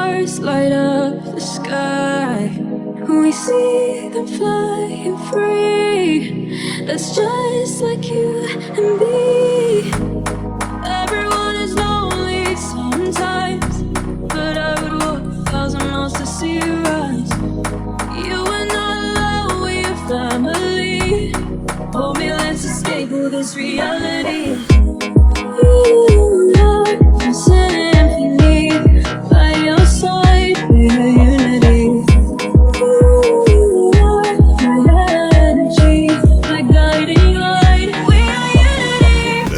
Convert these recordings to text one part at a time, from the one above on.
stars light up the sky. We see them flying free. That's just like you and me. Everyone is lonely sometimes, but I would walk 1,000 miles to see you rise. You are not alone, we are family. Hold me, let's escape all this reality. You are my symphony. By your side, we are unity. You are my energy, my guiding light. We are unity.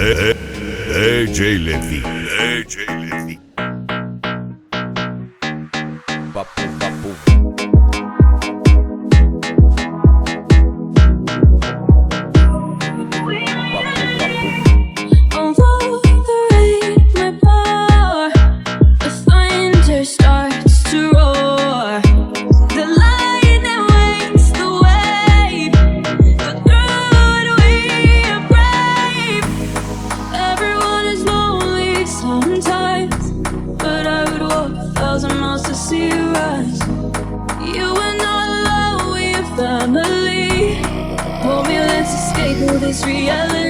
DJ Levi. DJ Levi. Papo, papo. Although the rain may pour, the thunder starts to roar. The lightning wakes the wave, but through it we are brave. Everyone is lonely sometimes, but I would walk 1,000 miles to see you rise. You are not alone, we are family. Hold me, let's escape all this reality.